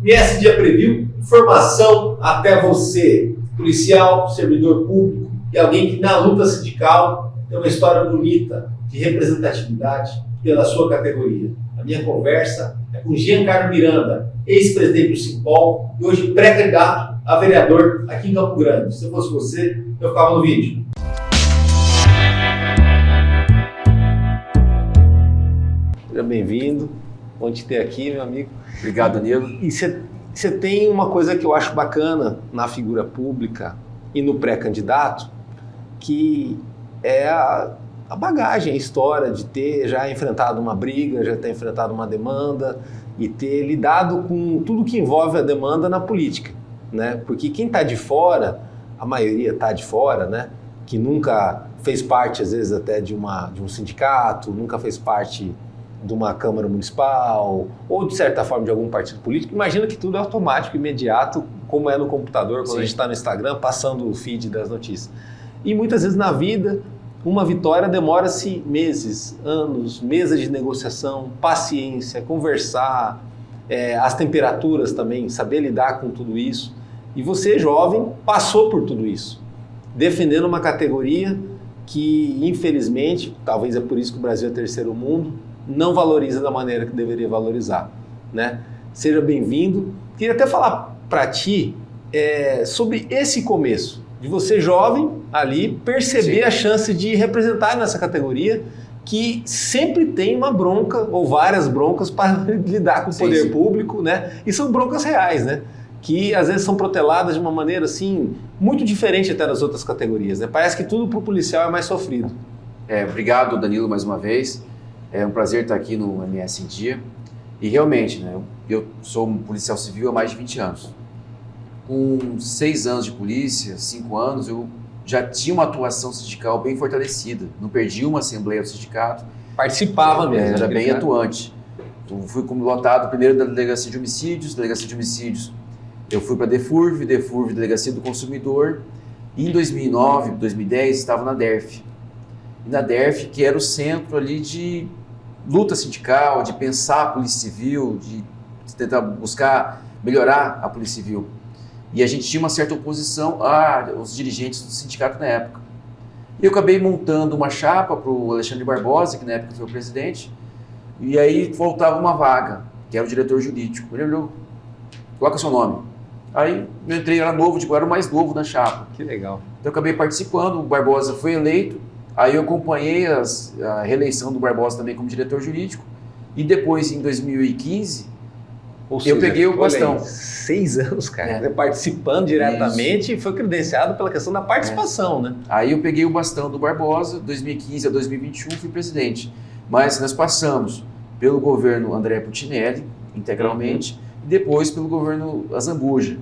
MS Dia Preview, informação até você, policial, servidor público e alguém que na luta sindical tem uma história bonita de representatividade pela sua categoria. A minha conversa é com Giancarlo Miranda, ex-presidente do Simpol e hoje pré-candidato a vereador aqui em Campo Grande. Se eu fosse você, eu ficava no vídeo. Seja bem-vindo. Bom te ter aqui, meu amigo. Obrigado, Danilo. E você tem uma coisa que eu acho bacana na figura pública e no pré-candidato, que é a bagagem, a história de ter já enfrentado uma briga, já ter enfrentado uma demanda e ter lidado com tudo que envolve a demanda na política, né? Porque quem está de fora, a maioria está de fora, né? Que nunca fez parte, às vezes, até de um sindicato, nunca fez parte de uma Câmara Municipal ou, de certa forma, de algum partido político, imagina que tudo é automático, imediato, como é no computador, quando a gente está no Instagram, passando o feed das notícias. E muitas vezes na vida, uma vitória demora-se meses, anos, mesas de negociação, paciência, conversar, as temperaturas também, saber lidar com tudo isso. E você, jovem, passou por tudo isso, defendendo uma categoria que, infelizmente, talvez é por isso que o Brasil é terceiro mundo, não valoriza da maneira que deveria valorizar, né? Seja bem-vindo. Queria até falar para ti sobre esse começo, de você jovem ali, perceber a chance de representar nessa categoria que sempre tem uma bronca ou várias broncas para lidar com o poder público, né? E são broncas reais, né? Que às vezes são proteladas de uma maneira assim, muito diferente até das outras categorias, né? Parece que tudo para o policial é mais sofrido. Obrigado, Danilo, mais uma vez. É um prazer estar aqui no MS em Dia. E realmente, né, eu sou um policial civil há mais de 20 anos. Com 6 anos de polícia, 5 anos, eu já tinha uma atuação sindical bem fortalecida. Não perdi uma assembleia do sindicato. Participava mesmo. Era bem atuante. Eu fui como lotado primeiro da Delegacia de Homicídios, eu fui para a DEFURV, Delegacia do Consumidor. E em 2009, 2010, estava na DERF. E na DERF, que era o centro ali de luta sindical, de pensar a Polícia Civil, de tentar buscar melhorar a Polícia Civil. E a gente tinha uma certa oposição aos dirigentes do sindicato na época. E eu acabei montando uma chapa para o Alexandre Barbosa, que na época foi o presidente, e aí voltava uma vaga, que era o diretor jurídico. Ele olhou, coloca seu nome. Aí eu entrei, era novo, era o mais novo da chapa. Que legal. Então eu acabei participando, o Barbosa foi eleito, aí eu acompanhei a reeleição do Barbosa também como diretor jurídico, e depois, em 2015, eu peguei o bastão. 6 anos, cara, participando diretamente. Isso. E foi credenciado pela questão da participação, né? Aí eu peguei o bastão do Barbosa, 2015 a 2021 fui presidente. Mas nós passamos pelo governo André Putinelli, integralmente, e depois pelo governo Azambuja.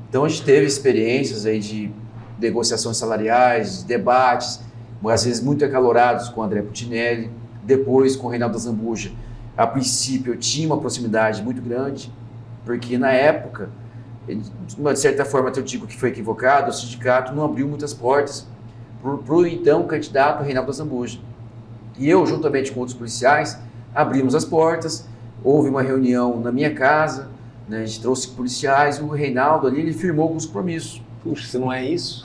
Então a gente teve experiências aí de negociações salariais, de debates, às vezes muito acalorados com o André Putinelli, depois com o Reinaldo Azambuja. A princípio eu tinha uma proximidade muito grande, porque na época, de certa forma eu digo que foi equivocado, o sindicato não abriu muitas portas para o então candidato Reinaldo Azambuja. E eu, juntamente com outros policiais, abrimos as portas, houve uma reunião na minha casa, né, a gente trouxe policiais, o Reinaldo ali, ele firmou alguns compromissos. Puxa, se não é isso?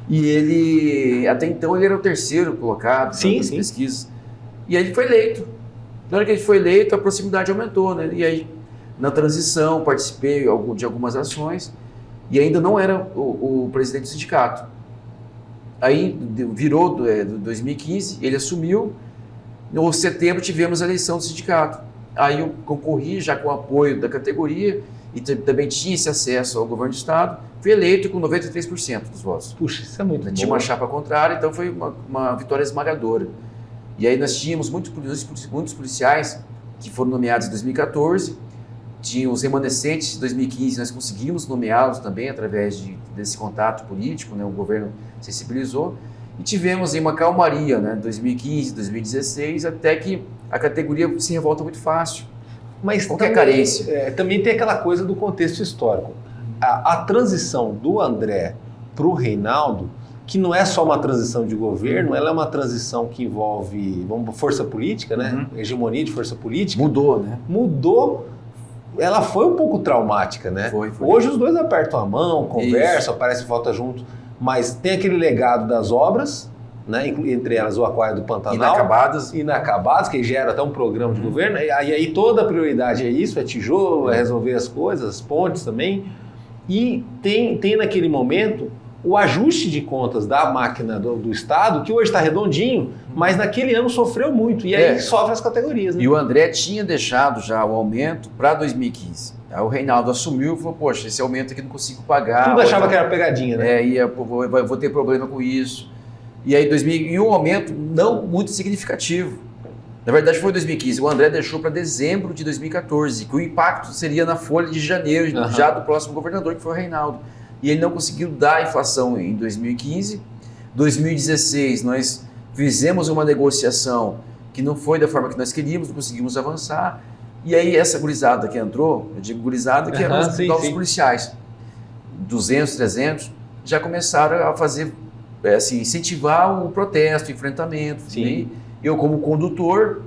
E ele, até então, ele era o terceiro colocado nas pesquisas. E aí ele foi eleito. Na hora que ele foi eleito, a proximidade aumentou, né? E aí, na transição, participei de algumas ações e ainda não era o presidente do sindicato. Aí virou 2015, ele assumiu, no setembro tivemos a eleição do sindicato. Aí eu concorri já com o apoio da categoria e também tinha esse acesso ao governo do estado, fui eleito com 93% dos votos. Puxa, isso é muito bom. Tinha uma chapa contrária, então foi uma vitória esmagadora. E aí nós tínhamos muitos policiais que foram nomeados em 2014, tinha os remanescentes de 2015, nós conseguimos nomeá-los também através desse contato político, né, o governo sensibilizou, e tivemos aí uma calmaria, né, 2015, 2016, até que a categoria se revolta muito fácil. Mas qualquer carência. Também tem aquela coisa do contexto histórico. A transição do André para o Reinaldo, que não é só uma transição de governo, ela é uma transição que envolve força política, né? Hegemonia de força política. Mudou, né? Mudou ela foi um pouco traumática, né? Foi. Hoje os dois apertam a mão, conversam, aparecem volta junto, mas tem aquele legado das obras, né? Entre elas o Aquário do Pantanal. Inacabadas, que gera até um programa de governo, e aí toda a prioridade é isso, é tijolo, é resolver as coisas, as pontes também, e tem naquele momento o ajuste de contas da máquina do Estado, que hoje está redondinho, mas naquele ano sofreu muito, e aí sofre as categorias. Né? E o André tinha deixado já o aumento para 2015. Aí o Reinaldo assumiu e falou, poxa, esse aumento aqui não consigo pagar. Tudo achava que era pegadinha, né? Vou ter problema com isso. E aí e um aumento não muito significativo. Na verdade foi 2015, o André deixou para dezembro de 2014, que o impacto seria na folha de janeiro, já do próximo governador, que foi o Reinaldo. E ele não conseguiu dar a inflação em 2015. 2016, nós fizemos uma negociação que não foi da forma que nós queríamos, não conseguimos avançar. E aí essa gurizada que entrou, eu digo gurizada, que eram os novos policiais, 200, 300, já começaram a fazer, incentivar o protesto, o enfrentamento. Né? Eu como condutor,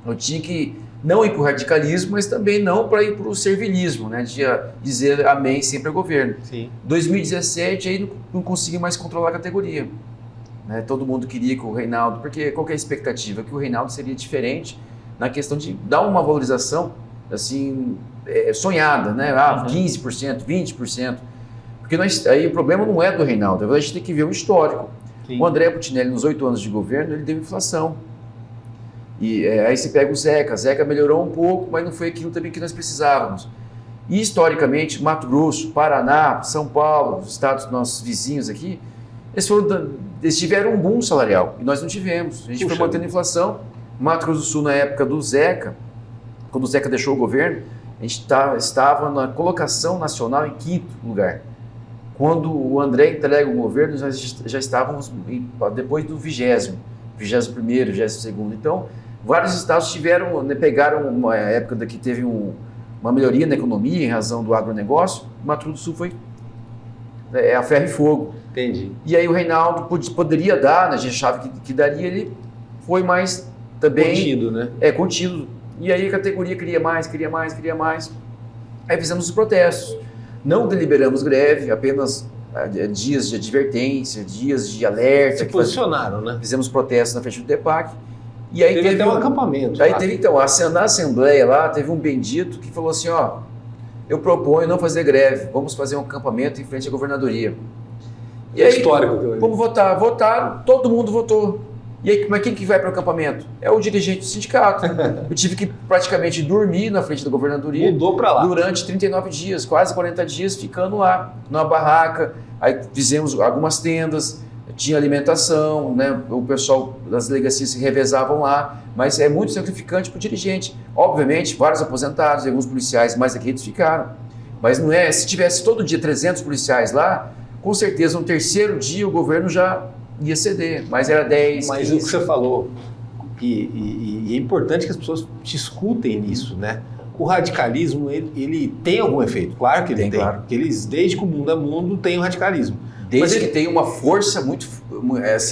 eu tinha que não ir para o radicalismo, mas também não para ir para o servilismo, né? De dizer amém sempre ao governo. 2017, aí não consegui mais controlar a categoria. Né? Todo mundo queria que o Reinaldo, porque qual que é a expectativa? Que o Reinaldo seria diferente na questão de dar uma valorização assim, sonhada, né? 15%, 20%. Porque aí o problema não é do Reinaldo, a gente tem que ver o histórico. O André Putinelli, nos 8 anos de governo, ele deu inflação. E aí você pega o Zeca melhorou um pouco, mas não foi aquilo também que nós precisávamos. E historicamente, Mato Grosso, Paraná, São Paulo, os estados nossos vizinhos aqui, eles tiveram um boom salarial e nós não tivemos. A gente foi mantendo a inflação. Mato Grosso do Sul, na época do Zeca, quando o Zeca deixou o governo, a gente estava na colocação nacional em 5º lugar. Quando o André entrega o governo, nós já estávamos depois do 20º, 21º, 22º. Então, vários estados pegaram uma época que teve uma melhoria na economia em razão do agronegócio. O Mato Grosso do Sul foi a ferro e fogo. Entendi. E aí o Reinaldo poderia dar, né, a gente achava que daria, ele foi mais também... Contido, né? Contido. E aí a categoria queria mais. Aí fizemos os protestos. Não deliberamos greve, apenas dias de advertência, dias de alerta. Se posicionaram, né? Fizemos protestos na frente do DEPAC. E aí teve até um acampamento. Aí teve, então, na Assembleia lá, teve um bendito que falou assim, eu proponho não fazer greve, vamos fazer um acampamento em frente à governadoria. E aí, histórico. Vamos votar. Votaram, todo mundo votou. E aí, mas quem que vai para o acampamento? É o dirigente do sindicato. Eu tive que praticamente dormir na frente da governadoria. Mudou para lá. Durante 39 dias, quase 40 dias, ficando lá, numa barraca. Aí fizemos algumas tendas, tinha alimentação, né? O pessoal das delegacias se revezavam lá, mas é muito sacrificante para o dirigente. Obviamente, vários aposentados, alguns policiais mais aqui ficaram. Mas não é, se tivesse todo dia 300 policiais lá, com certeza no 3º dia o governo já ia ceder, mas era 10, Mas 15. o que você falou, e é importante que as pessoas te escutem nisso, né? O radicalismo, ele tem algum efeito, claro que ele tem. Claro. Porque desde que o mundo é mundo, tem o radicalismo. Desde que tem uma força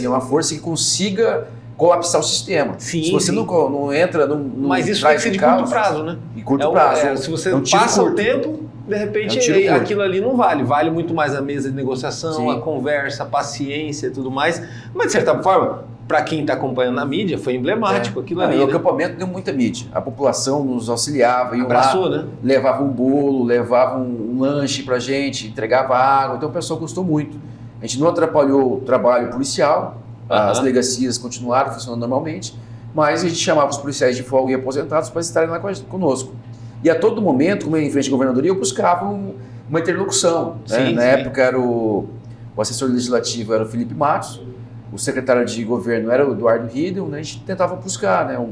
uma força que consiga colapsar o sistema. Sim, se você não entra, mas isso tem que ser de curto prazo, né? De curto prazo. Se você passa o tempo, de repente aquilo ali não vale. Vale muito mais a mesa de negociação, a conversa, a paciência e tudo mais. Mas, de certa forma, para quem está acompanhando na mídia, foi emblemático aquilo ali. O acampamento deu muita mídia. A população nos auxiliava, abraçou, né? Levava um bolo, levava um lanche para a gente, entregava água. Então o pessoal gostou muito. A gente não atrapalhou o trabalho policial, as delegacias continuaram funcionando normalmente, mas a gente chamava os policiais de folga e aposentados para estarem lá conosco. E a todo momento, como em frente à governadoria, eu buscava uma interlocução. Né? Na época era o assessor legislativo era o Felipe Matos, o secretário de governo era o Eduardo Riedel, né? A gente tentava buscar, né,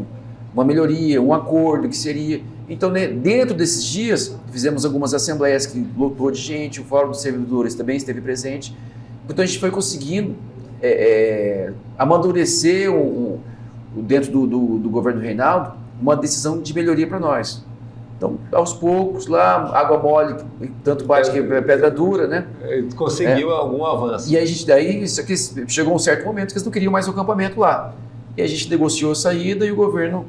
uma melhoria, um acordo que seria... Então, né, dentro desses dias, fizemos algumas assembleias que lotou de gente, o Fórum dos Servidores também esteve presente. Então, a gente foi conseguindo amadurecer dentro do governo do Reinaldo uma decisão de melhoria para nós. Então, aos poucos, lá, água mole, tanto bate que é pedra dura, né? Conseguiu algum avanço. E a gente daí, chegou um certo momento que eles não queriam mais o acampamento lá. E a gente negociou a saída e o governo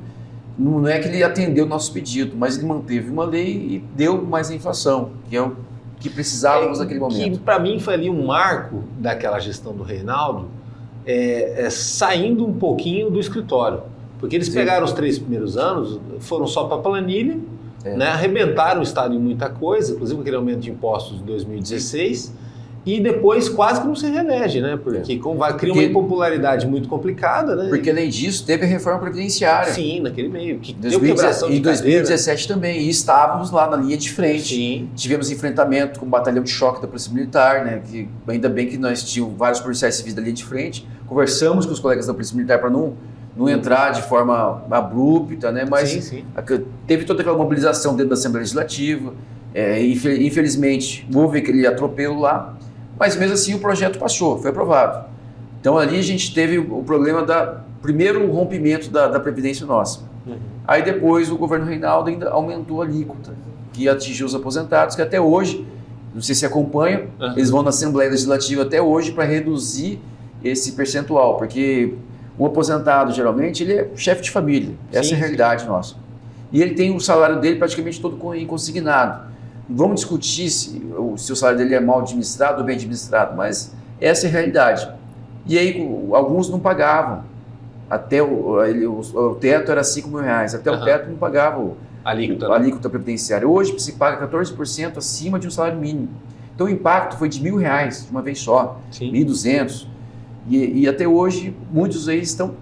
não é que ele atendeu o nosso pedido, mas ele manteve uma lei e deu mais a inflação, que é o que precisávamos naquele momento. Que para mim foi ali um marco daquela gestão do Reinaldo, saindo um pouquinho do escritório. Porque eles pegaram os 3 primeiros anos, foram só para a planilha, né, arrebentaram o Estado em muita coisa, inclusive aquele aumento de impostos de 2016, e depois quase que não se reelege, né? Porque cria uma impopularidade muito complicada, né? Porque além disso, teve a reforma previdenciária. Sim, naquele meio. Que deu quebração de 2017 também, e estávamos lá na linha de frente. Sim. Tivemos enfrentamento com o batalhão de choque da Polícia Militar, né? Que ainda bem que nós tínhamos vários policiais civis da linha de frente, conversamos com os colegas da Polícia Militar para não entrar de forma abrupta, né? Mas teve toda aquela mobilização dentro da Assembleia Legislativa, infelizmente houve aquele atropelo lá, mas mesmo assim o projeto passou, foi aprovado. Então ali a gente teve o problema primeiro rompimento da Previdência nossa. Aí depois o governo Reinaldo ainda aumentou a alíquota, que atingiu os aposentados, que até hoje, não sei se acompanham, eles vão na Assembleia Legislativa até hoje para reduzir esse percentual, porque o aposentado, geralmente, ele é chefe de família. Essa é a realidade nossa. E ele tem o salário dele praticamente todo consignado. Vamos discutir se o salário dele é mal administrado ou bem administrado, mas essa é a realidade. E aí, alguns não pagavam. Até o teto era R$5.000. Até o teto não pagava a alíquota previdenciária. Hoje, se paga 14% acima de um salário mínimo. Então, o impacto foi de R$1.000 de uma vez só, R$1.200. E até hoje, muitos aí estão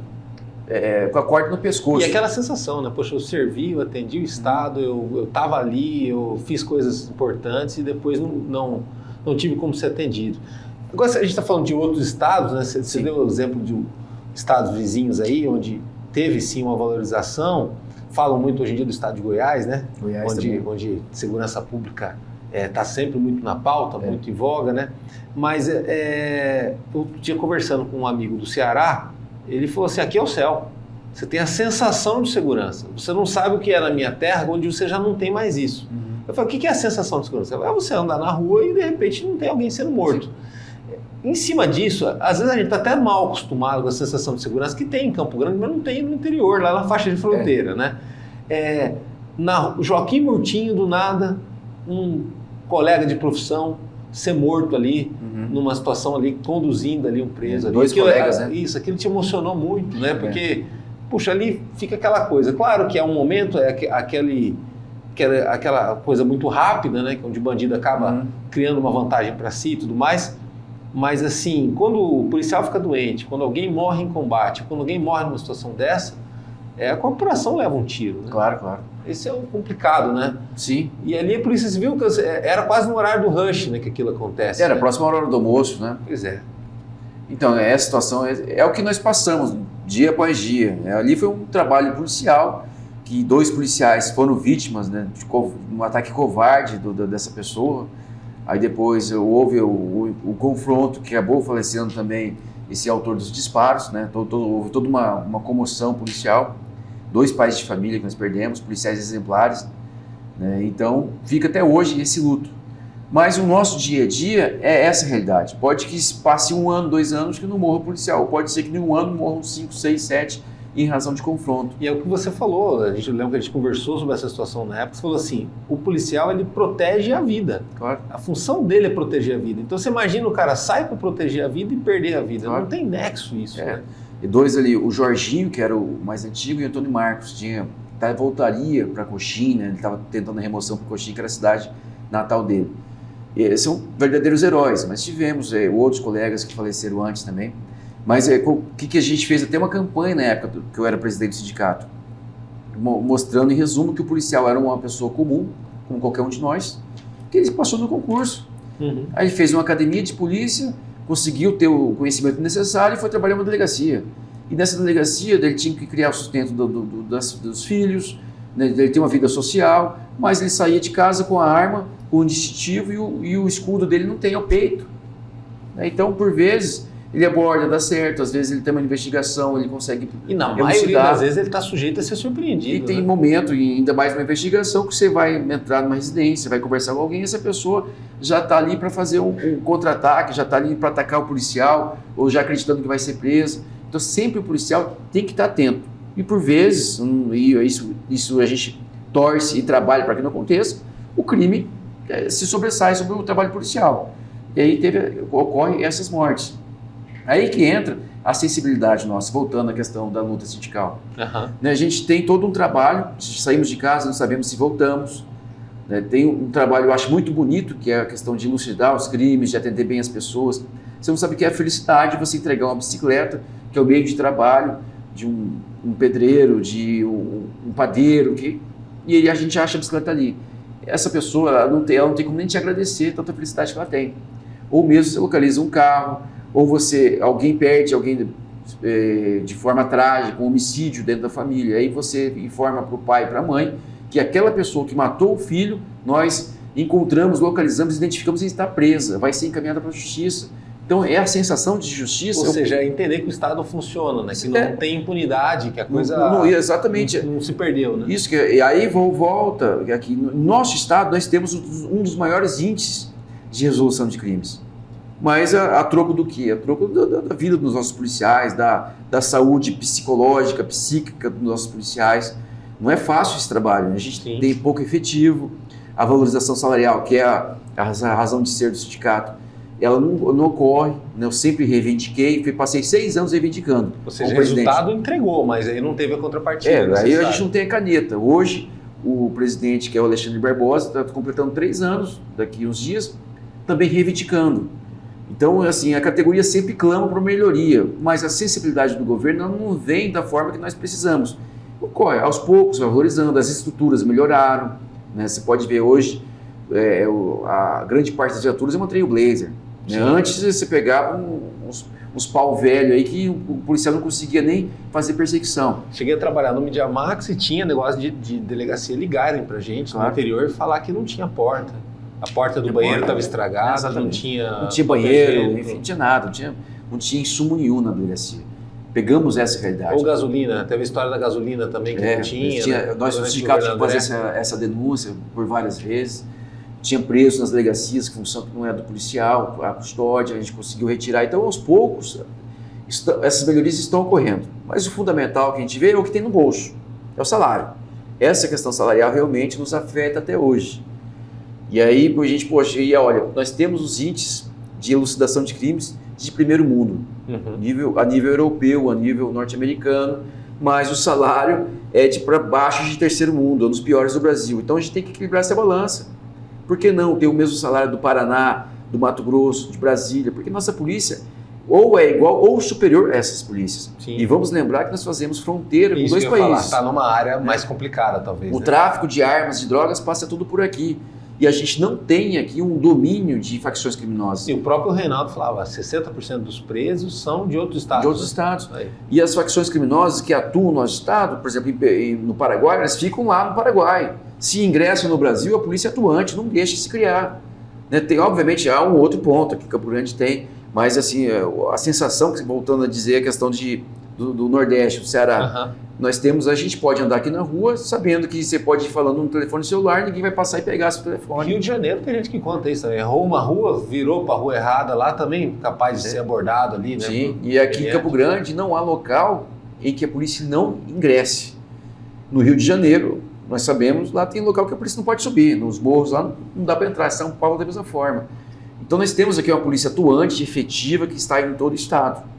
com a corda no pescoço. E aquela sensação, né? Poxa, eu servi, eu atendi o Estado, eu estava ali, eu fiz coisas importantes e depois não tive como ser atendido. Agora, a gente está falando de outros estados, né? Você deu o exemplo de estados vizinhos aí, onde teve sim uma valorização. Falam muito hoje em dia do estado de Goiás, né? Onde segurança pública está sempre muito na pauta, muito em voga, né? Mas eu tinha conversando com um amigo do Ceará, ele falou assim, aqui é o céu, você tem a sensação de segurança, você não sabe o que é na minha terra, onde você já não tem mais isso. Eu falei, o que é a sensação de segurança? É você andar na rua e de repente não tem alguém sendo morto. Sim. Em cima disso, às vezes a gente está até mal acostumado com a sensação de segurança que tem em Campo Grande, mas não tem no interior, lá na faixa de fronteira, né? Na Joaquim Murtinho, do nada, um colega de profissão ser morto ali, numa situação ali, conduzindo ali um preso. Dois colegas, né? Isso, aquilo te emocionou muito, né? Porque, puxa, ali fica aquela coisa. Claro que é um momento, aquela coisa muito rápida, né? Onde o bandido acaba criando uma vantagem para si e tudo mais. Mas, assim, quando o policial fica doente, quando alguém morre em combate, quando alguém morre numa situação dessa, a corporação leva um tiro, né? Claro, claro. Esse é o complicado, né? Sim. E ali a Polícia Civil, era quase no horário do rush, né, que aquilo acontece. Era, né? próximo ao horário do almoço, né? Pois é. Então, essa situação é o que nós passamos, dia após dia. Ali foi um trabalho policial, que 2 policiais foram vítimas, né, de um ataque covarde dessa pessoa. Aí depois houve o confronto, que acabou falecendo também esse autor dos disparos, né? Houve toda uma comoção policial. 2 pais de família que nós perdemos, policiais exemplares, né? Então fica até hoje esse luto. Mas o nosso dia a dia é essa realidade. Pode que passe 1 ano, 2 anos que não morra policial, pode ser que em 1 ano morram 5, 6, 7 em razão de confronto. E é o que você falou, a gente lembra que a gente conversou sobre essa situação na época, você falou assim, o policial ele protege a vida. Claro. A função dele é proteger a vida. Então você imagina o cara sai para proteger a vida e perder a vida. Claro. Não tem nexo isso, né? E 2 ali, o Jorginho, que era o mais antigo, e o Antônio Marcos, voltaria para Coxim, né? Ele estava tentando a remoção para Coxim, que era a cidade natal dele. E são verdadeiros heróis, mas tivemos outros colegas que faleceram antes também. Mas o que a gente fez? Até uma campanha na época que eu era presidente do sindicato, mostrando em resumo que o policial era uma pessoa comum, como qualquer um de nós, que ele passou no concurso. Aí ele fez uma academia de polícia, conseguiu ter o conhecimento necessário e foi trabalhar numa delegacia. E nessa delegacia ele tinha que criar o sustento dos filhos, né? Ele tem uma vida social, mas ele saía de casa com a arma, com o distintivo e o escudo dele não tem ao peito. Então, por vezes, ele aborda, dá certo, às vezes ele tem uma investigação, ele consegue e na maioria das vezes ele está sujeito a ser surpreendido. E tem momento, e ainda mais uma investigação, que você vai entrar numa residência, vai conversar com alguém, e essa pessoa já está ali para fazer um contra-ataque, já está ali para atacar o policial, ou já acreditando que vai ser preso. Então sempre o policial tem que estar atento. E por vezes, e isso a gente torce e trabalha para que não aconteça, o crime se sobressai sobre o trabalho policial. E aí ocorrem essas mortes. Aí que entra a sensibilidade nossa, voltando à questão da luta sindical. Né, a gente tem todo um trabalho, saímos de casa, não sabemos se voltamos. Né, tem um trabalho, eu acho muito bonito, que é a questão de elucidar os crimes, de atender bem as pessoas. Você não sabe o que é a felicidade de você entregar uma bicicleta, que é o meio de trabalho de um pedreiro, de um padeiro, e a gente acha a bicicleta ali. Essa pessoa ela não tem como nem te agradecer tanta felicidade que ela tem. Ou mesmo você localiza um carro, ou alguém perde alguém de forma trágica, um homicídio dentro da família, aí você informa para o pai e para a mãe que aquela pessoa que matou o filho, nós encontramos, localizamos, identificamos e está presa, vai ser encaminhada para a justiça. Então é a sensação de justiça. Ou seja, entender que o Estado funciona, né? Que não tem impunidade, que a coisa exatamente. Não se perdeu, né? Isso, e aí volta, aqui no nosso Estado nós temos um dos maiores índices de resolução de crimes. Mas a troco do quê? A troco da vida dos nossos policiais, da saúde psicológica, psíquica dos nossos policiais. Não é fácil esse trabalho, né? A gente tem pouco efetivo, a valorização salarial, que é a razão de ser do sindicato, ela não ocorre, né? Eu sempre reivindiquei, passei 6 anos reivindicando. Ou seja, o resultado entregou, mas aí não teve a contrapartida. Aí a gente não tem a caneta. Hoje, o presidente, que é o Alexandre Barbosa, está completando 3 anos, daqui uns dias, também reivindicando. Então, assim, a categoria sempre clama por melhoria, mas a sensibilidade do governo não vem da forma que nós precisamos. Ocorre, aos poucos, valorizando, as estruturas melhoraram, né? Você pode ver hoje, a grande parte das viaturas é uma Trailblazer. Né? Antes você pegava uns pau velho aí que o policial não conseguia nem fazer perseguição. Cheguei a trabalhar no Media Max e tinha negócio de delegacia ligarem pra gente no interior e falar que não tinha porta. A porta do banheiro estava estragada, não tinha banheiro, enfim, não tinha nada, não tinha insumo nenhum na delegacia. Pegamos essa realidade. Ou gasolina, teve a história da gasolina também que não tinha. Né? Nós, o sindicato, fazia essa denúncia por várias vezes. Tinha preso nas delegacias, que função que não é do policial, a custódia, a gente conseguiu retirar. Então, aos poucos, essas melhorias estão ocorrendo. Mas o fundamental que a gente vê é o que tem no bolso, é o salário. Essa questão salarial realmente nos afeta até hoje. E aí, a gente, olha, nós temos os índices de elucidação de crimes de primeiro mundo, a nível europeu, a nível norte-americano, mas o salário é para baixo de terceiro mundo, é um dos piores do Brasil. Então a gente tem que equilibrar essa balança. Por que não ter o mesmo salário do Paraná, do Mato Grosso, de Brasília? Porque nossa polícia ou é igual ou superior a essas polícias. Sim. E vamos lembrar que nós fazemos fronteira com 2 países. Está numa área mais complicada, talvez. O tráfico de armas, de drogas, passa tudo por aqui. E a gente não tem aqui um domínio de facções criminosas. E o próprio Reinaldo falava, 60% dos presos são de outros estados. De outros estados. Aí. E as facções criminosas que atuam no nosso estado, por exemplo, no Paraguai, elas ficam lá no Paraguai. Se ingressam no Brasil, a polícia atuante não deixa se criar. Né? Obviamente, há um outro ponto que Campo Grande tem, mas assim, a sensação, voltando a dizer, a questão do Nordeste, do Ceará. Nós temos, a gente pode andar aqui na rua sabendo que você pode ir falando no telefone celular, ninguém vai passar e pegar seu telefone. Rio de Janeiro tem gente que conta isso também. Errou uma rua, virou para a rua errada lá também, capaz de ser abordado ali, né? Sim, e aqui em Campo Grande não há local em que a polícia não ingresse. No Rio de Janeiro, nós sabemos, lá tem local que a polícia não pode subir, nos morros lá não dá para entrar, São Paulo da mesma forma. Então nós temos aqui uma polícia atuante, efetiva, que está em todo o estado.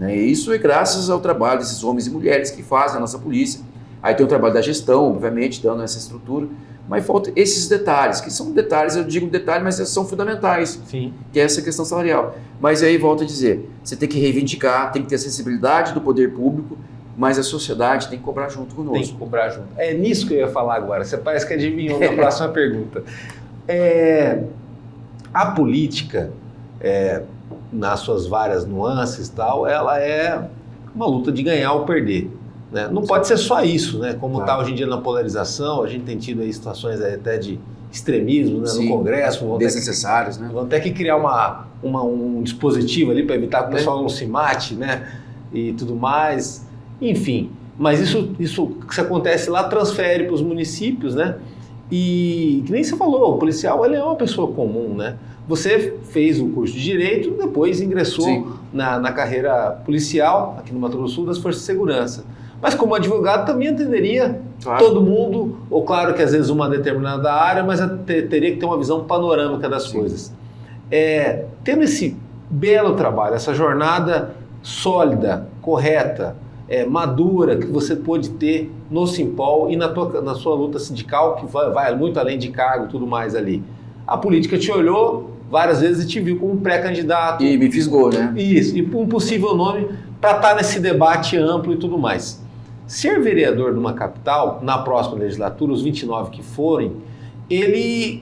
E isso é graças ao trabalho desses homens e mulheres que fazem a nossa polícia. Aí tem o trabalho da gestão, obviamente, dando essa estrutura, mas faltam esses detalhes, que são detalhes, eu digo detalhes, mas são fundamentais. Sim. Que é essa questão salarial. Mas aí, volto a dizer, você tem que reivindicar, tem que ter a sensibilidade do poder público, mas a sociedade tem que cobrar junto conosco. Tem que cobrar junto. É nisso que eu ia falar agora, você parece que adivinhou na próxima pergunta. A política, nas suas várias nuances e tal, ela é uma luta de ganhar ou perder. Né? Não pode ser só isso, né? Como está hoje em dia na polarização, a gente tem tido aí situações até de extremismo, né? No Congresso. Desnecessários, né? Vão ter que criar um dispositivo ali para evitar que o pessoal não se mate, né? E tudo mais. Enfim, mas isso que acontece lá transfere para os municípios, né? E que nem você falou, o policial ele é uma pessoa comum, né? Você fez o curso de Direito, depois ingressou na carreira policial, aqui no Mato Grosso do Sul, das Forças de Segurança. Mas como advogado também atenderia todo mundo, ou claro que às vezes uma determinada área, mas teria que ter uma visão panorâmica das coisas. Tendo esse belo trabalho, essa jornada sólida, correta, madura, que você pôde ter no Simpol e na sua luta sindical, que vai muito além de cargo e tudo mais ali. A política te olhou várias vezes e te viu como pré-candidato. E me fisgou, né? Isso, e um possível nome para estar nesse debate amplo e tudo mais. Ser vereador de uma capital, na próxima legislatura, os 29 que forem,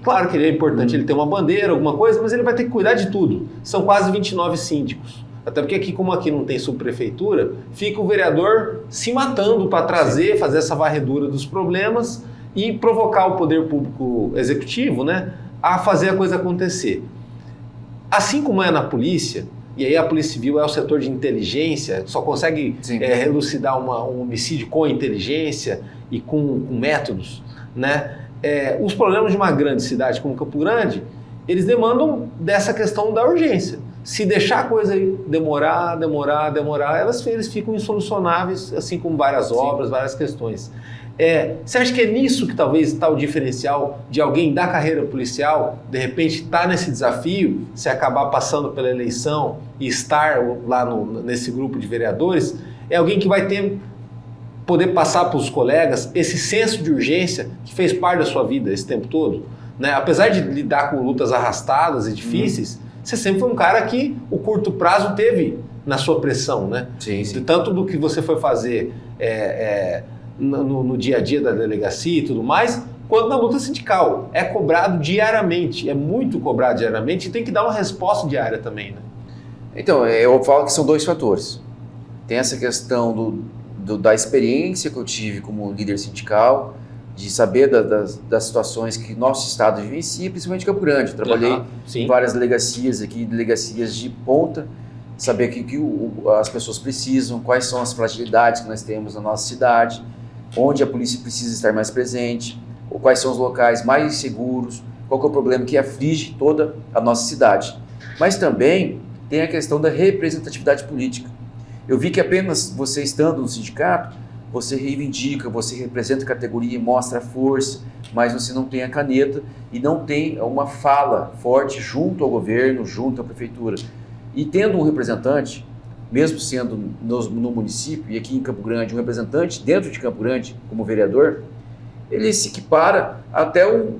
claro que ele é importante, ele tem uma bandeira, alguma coisa, mas ele vai ter que cuidar de tudo. São quase 29 síndicos. Até porque aqui, como aqui não tem subprefeitura, fica o vereador se matando para fazer essa varredura dos problemas e provocar o poder público executivo, né, a fazer a coisa acontecer. Assim como é na polícia, e aí a Polícia Civil é o setor de inteligência, só consegue elucidar um homicídio com inteligência e com métodos, né? Os problemas de uma grande cidade como Campo Grande, eles demandam dessa questão da urgência. Se deixar a coisa demorar, eles ficam insolucionáveis, assim como várias obras, várias questões. Você acha que é nisso que talvez está o diferencial de alguém da carreira policial, de repente estar nesse desafio, se acabar passando pela eleição e estar lá nesse grupo de vereadores, é alguém que vai poder passar para os colegas esse senso de urgência que fez parte da sua vida esse tempo todo, né? Apesar de lidar com lutas arrastadas e difíceis, você sempre foi um cara que o curto prazo teve na sua pressão, né? Sim. Tanto do que você foi fazer no dia a dia da delegacia e tudo mais, quanto na luta sindical. É cobrado diariamente, é muito cobrado diariamente e tem que dar uma resposta diária também, né? Então, eu falo que são dois fatores. Tem essa questão da experiência que eu tive como líder sindical, de saber das situações que nosso estado vivencia, principalmente em Campo Grande. Eu trabalhei em várias delegacias aqui, delegacias de ponta, saber que as pessoas precisam, quais são as fragilidades que nós temos na nossa cidade, onde a polícia precisa estar mais presente, ou quais são os locais mais seguros, qual que é o problema que aflige toda a nossa cidade. Mas também tem a questão da representatividade política. Eu vi que apenas você estando no sindicato, você reivindica, você representa a categoria, mostra a força, mas você não tem a caneta e não tem uma fala forte junto ao governo, junto à prefeitura. E tendo um representante, mesmo sendo no município, e aqui em Campo Grande, um representante dentro de Campo Grande, como vereador, ele se equipara até um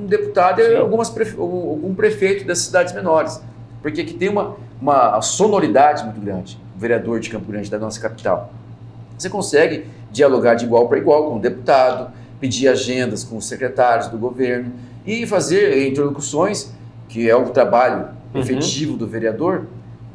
deputado e algum prefeito das cidades menores. Porque aqui tem uma sonoridade muito grande, o vereador de Campo Grande, da nossa capital. Você consegue dialogar de igual para igual com o deputado, pedir agendas com os secretários do governo e fazer interlocuções, que é o trabalho efetivo do vereador,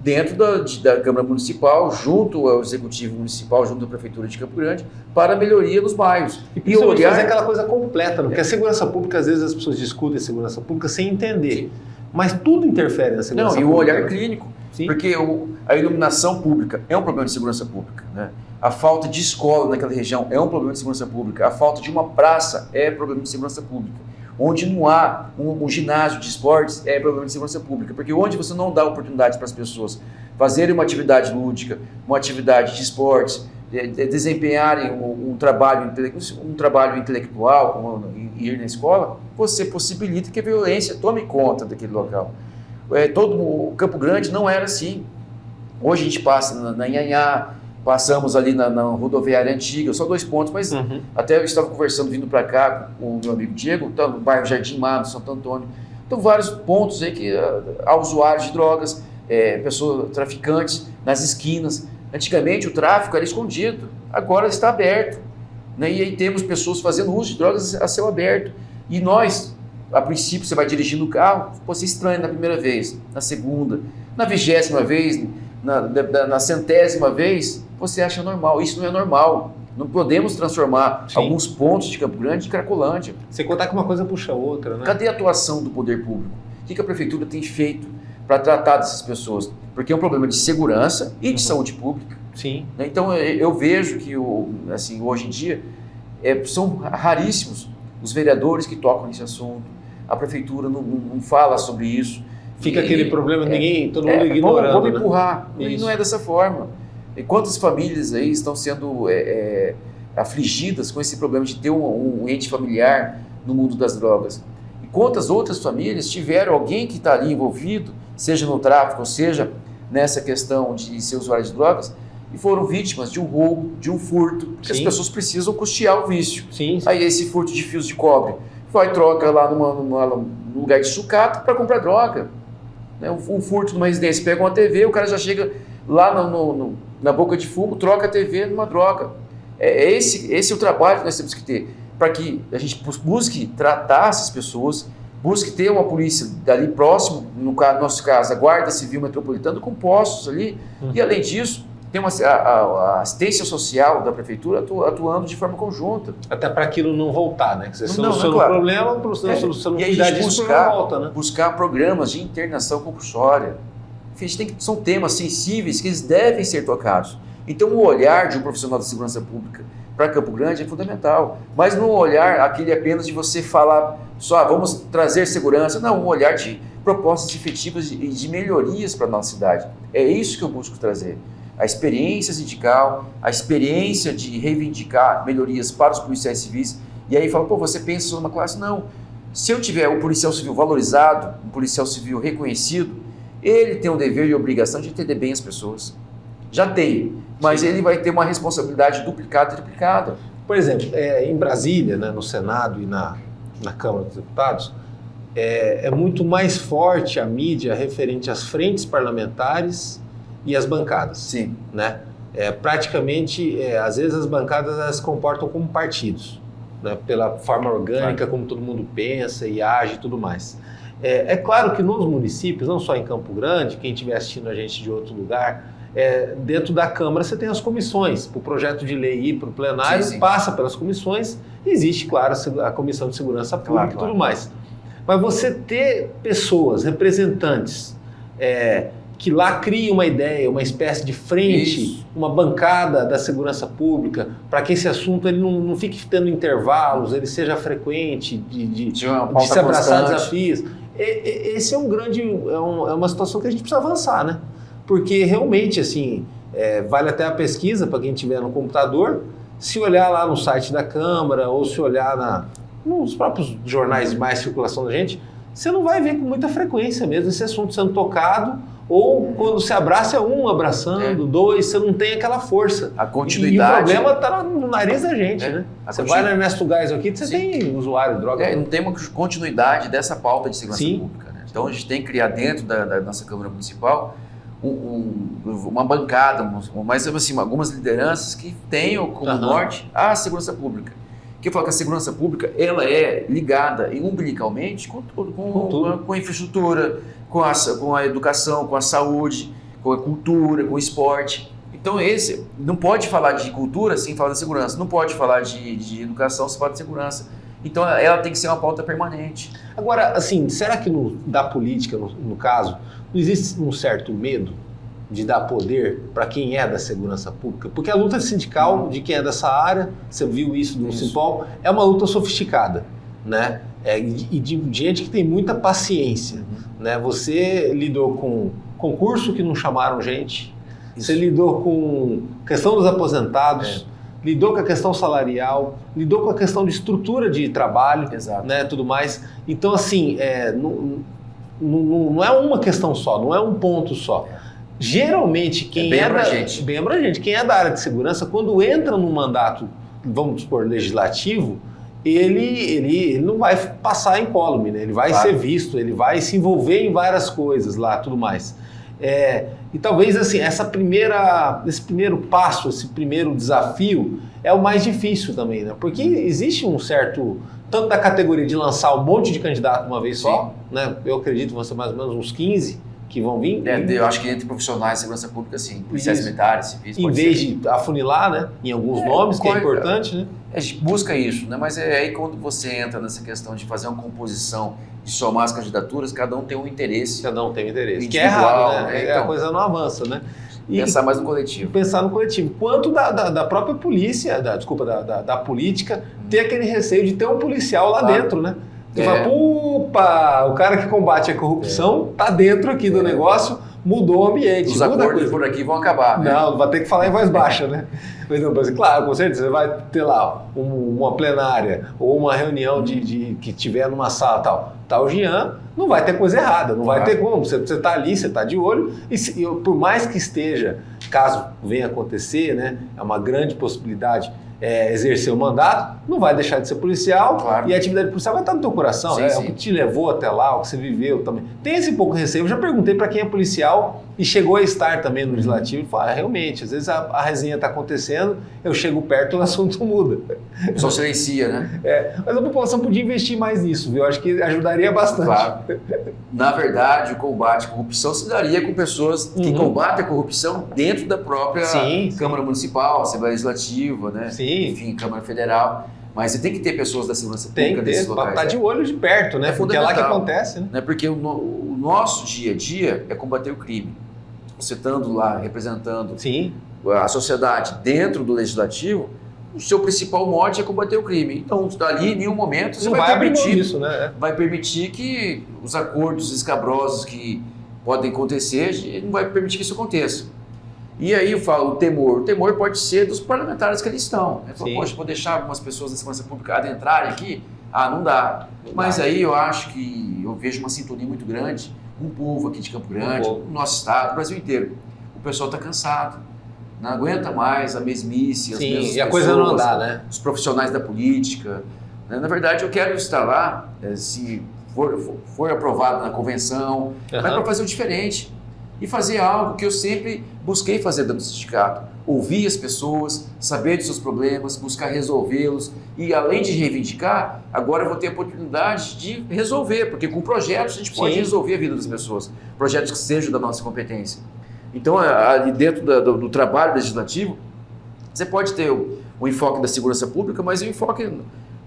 dentro da Câmara Municipal, junto ao Executivo Municipal, junto à Prefeitura de Campo Grande, para a melhoria nos bairros. E olhar fazer aquela coisa completa, porque a segurança pública, às vezes as pessoas discutem segurança pública sem entender, mas tudo interfere na segurança pública. E o olhar clínico, porque a iluminação pública é um problema de segurança pública, né? A falta de escola naquela região é um problema de segurança pública, a falta de uma praça é problema de segurança pública. Onde não há um ginásio de esportes é problema de segurança pública, porque onde você não dá oportunidade para as pessoas fazerem uma atividade lúdica, uma atividade de esportes, desempenharem um trabalho intelectual, como ir na escola, você possibilita que a violência tome conta daquele local. O Campo Grande não era assim. Hoje a gente passa na Inhanhá, passamos ali na rodoviária antiga, só 2 pontos, mas até eu estava conversando, vindo para cá com o meu amigo Diego, tá no bairro Jardim Mar, no Santo Antônio. Então, vários pontos aí que há usuários de drogas, pessoas traficantes nas esquinas. Antigamente o tráfico era escondido, agora está aberto, né? E aí temos pessoas fazendo uso de drogas a céu aberto. E nós, a princípio, você vai dirigindo o carro, você estranha na primeira vez, na segunda, na 20ª vez, na 100ª vez, você acha normal. Isso não é normal. Não podemos transformar alguns pontos de Campo Grande em Cracolândia. Sem contar que uma coisa puxa a outra, né? Cadê a atuação do poder público? O que a prefeitura tem feito para tratar dessas pessoas? Porque é um problema de segurança e de saúde pública. Sim. Então eu vejo que hoje em dia são raríssimos os vereadores que tocam nesse assunto. A prefeitura não fala sobre isso. Fica aquele problema, todo mundo ignorando. Vamos empurrar. E não é dessa forma. E quantas famílias aí estão sendo afligidas com esse problema de ter um ente familiar no mundo das drogas? E quantas outras famílias tiveram alguém que está ali envolvido, seja no tráfico, ou seja nessa questão de ser usuário de drogas, e foram vítimas de um roubo, de um furto, porque as pessoas precisam custear o vício. Sim. Aí esse furto de fios de cobre, vai troca lá num lugar de sucata para comprar droga. Né? Um furto numa residência, pega uma TV, o cara já chega lá na boca de fumo, troca a TV numa droga. Esse é o trabalho que nós temos que ter, para que a gente busque tratar essas pessoas, busque ter uma polícia dali próximo, no nosso caso, a Guarda Civil Metropolitana, com postos ali, e além disso, tem a assistência social da prefeitura atuando de forma conjunta. Até para aquilo não voltar, né? Que você soluciona o problema, você soluciona e a a gente volta, né? buscar programas de internação compulsória. São temas sensíveis que eles devem ser tocados. Então, o olhar de um profissional da segurança pública para Campo Grande é fundamental, mas não olhar aquele apenas de você falar só, vamos trazer segurança, não, um olhar de propostas efetivas e de melhorias para a nossa cidade. É isso que eu busco trazer. A experiência sindical, a experiência de reivindicar melhorias para os policiais civis, e aí fala, você pensa numa classe? Não. Se eu tiver um policial civil valorizado, um policial civil reconhecido, ele tem o dever e a obrigação de entender bem as pessoas. Já tem, mas ele vai ter uma responsabilidade duplicada e triplicada. Por exemplo, em Brasília, né, no Senado e na Câmara dos Deputados, é muito mais forte a mídia referente às frentes parlamentares e as bancadas. Sim. Né? Praticamente, às vezes as bancadas elas se comportam como partidos, né? Pela forma orgânica, como todo mundo pensa e age e tudo mais. É claro que nos municípios, não só em Campo Grande, quem estiver assistindo a gente de outro lugar, dentro da Câmara você tem as comissões, para o projeto de lei ir para o plenário, sim. Passa pelas comissões, existe, claro, a Comissão de Segurança Pública e tudo mais. Mas você ter pessoas, representantes, que lá cria uma ideia, uma espécie de frente, uma bancada da segurança pública, para que esse assunto ele não fique tendo intervalos, ele seja frequente, de se abraçar desafios. Esse é uma situação que a gente precisa avançar, né? Porque realmente, assim, vale até a pesquisa para quem estiver no computador, se olhar lá no site da Câmara ou se olhar nos próprios jornais de mais circulação da gente, você não vai ver com muita frequência mesmo esse assunto sendo tocado, ou quando se abraça um abraçando, dois, você não tem aquela força. A continuidade. E o problema está no nariz da gente, né? Você vai na Ernesto Gás aqui, você tem usuário de droga. Não tem uma continuidade dessa pauta de segurança pública. Né? Então a gente tem que criar dentro da nossa Câmara Municipal uma bancada, mas assim, algumas lideranças que tenham como norte a segurança pública. Que fala que a segurança pública ela é ligada umbilicalmente com tudo, com a infraestrutura, com a educação, com a saúde, com a cultura, com o esporte. Então não pode falar de cultura sem falar de segurança, não pode falar de educação sem falar de segurança. Então ela tem que ser uma pauta permanente. Agora, assim, será que da política, no caso, não existe um certo medo de dar poder para quem é da segurança pública? Porque a luta sindical de quem é dessa área, você viu isso no Simpol, é uma luta sofisticada, né? E de gente que tem muita paciência, né? Você lidou com concurso que não chamaram gente, você lidou com questão dos aposentados, lidou com a questão salarial, lidou com a questão de estrutura de trabalho, né, tudo mais. Então, assim, não é uma questão só, não é um ponto só. Geralmente, quem bem abrangente, quem é da área de segurança, quando entra num mandato, vamos supor, legislativo, ele não vai passar incólume, né? Ele vai ser visto, ele vai se envolver em várias coisas lá, tudo mais. E talvez assim, esse primeiro passo, esse primeiro desafio é o mais difícil também, né? Porque existe um certo, tanto da categoria de lançar um monte de candidato uma vez só, né? Eu acredito que vão ser mais ou menos uns 15 que vão vir. Eu acho que entre profissionais de segurança pública, sim, policiais militares, civis. Em vez de afunilar, né? Em alguns nomes, que é importante, né? A gente busca isso, né? Mas aí quando você entra nessa questão de fazer uma composição, de somar as candidaturas, cada um tem um interesse. Cada um tem um interesse. Que é errado, né? Então, a coisa não avança, né? Pensar mais no coletivo. Pensar no coletivo. Quanto da própria polícia, da política, ter aquele receio de ter um policial lá dentro, né? Você fala, o cara que combate a corrupção tá dentro aqui do negócio, mudou o ambiente. Os acordos por aqui vão acabar, né? Não, vai ter que falar em voz baixa, né? Mas, claro, com certeza, você vai ter lá uma plenária ou uma reunião que tiver numa sala tal. Tá o Jean, não vai ter coisa errada, não vai ter como. Você tá ali, você tá de olho, e por mais que esteja, caso venha acontecer, né? É uma grande possibilidade. Exercer o mandato, não vai deixar de ser policial, claro. E a atividade policial vai estar no teu coração, sim, sim. É o que te levou até lá, o que você viveu também. Tem esse pouco receio, eu já perguntei para quem é policial e chegou a estar também no legislativo e fala, realmente, às vezes a resenha está acontecendo, eu chego perto e o assunto muda. Só silencia, né? Mas a população podia investir mais nisso, viu? Eu acho que ajudaria bastante. Claro. Na verdade, o combate à corrupção se daria com pessoas que combatem a corrupção dentro da própria Câmara Municipal, Assembleia Legislativa, né? Sim. Enfim, Câmara Federal. Mas você tem que ter pessoas da segurança pública nesses locais. Tem que estar de olho de perto, né? Porque é lá que acontece, né? Porque o nosso dia a dia é combater o crime. Você estando lá representando a sociedade dentro do legislativo, o seu principal mote é combater o crime. Então, dali, em nenhum momento, você vai permitir que os acordos escabrosos que podem acontecer, não vai permitir que isso aconteça. E aí eu falo, o temor pode ser dos parlamentares que ali estão. Poxa, vou deixar algumas pessoas da segurança pública adentrarem aqui? Não dá. Mas aí eu acho que eu vejo uma sintonia muito grande, um povo aqui de Campo Grande, o nosso estado, o Brasil inteiro. O pessoal está cansado, não aguenta mais a mesmice, as mesmas pessoas, a coisa não dá, né? Os profissionais da política. Na verdade, eu quero estar lá, se for aprovado na convenção, mas para fazer o diferente. E fazer algo que eu sempre busquei fazer dentro do sindicato. Ouvir as pessoas, saber dos seus problemas, buscar resolvê-los. E além de reivindicar, agora eu vou ter a oportunidade de resolver, porque com projetos a gente pode resolver a vida das pessoas. Projetos que sejam da nossa competência. Então, ali dentro do trabalho legislativo, você pode ter o enfoque da segurança pública, mas o enfoque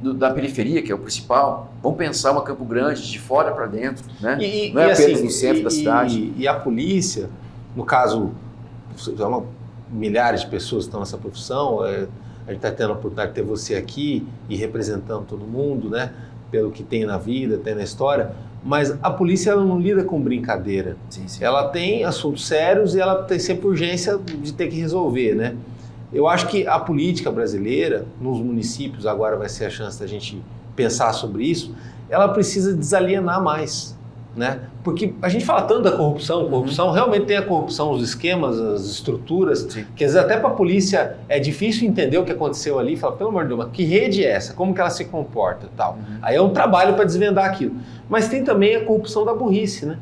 da periferia, que é o principal. Vamos pensar uma Campo Grande de fora para dentro, né? Não é apenas no centro da cidade. E a polícia, no caso, milhares de pessoas estão nessa profissão, a gente está tendo a oportunidade de ter você aqui e representando todo mundo, né? Pelo que tem na vida, tem na história, mas a polícia ela não lida com brincadeira. Sim. Ela tem assuntos sérios e ela tem sempre urgência de ter que resolver, né? Eu acho que a política brasileira, nos municípios, agora vai ser a chance da gente pensar sobre isso, ela precisa desalienar mais, né? Porque a gente fala tanto da corrupção, realmente tem a corrupção, os esquemas, as estruturas, que às vezes até para a polícia é difícil entender o que aconteceu ali, fala, pelo amor de Deus, mas que rede é essa? Como que ela se comporta e tal? Aí é um trabalho para desvendar aquilo. Mas tem também a corrupção da burrice, né?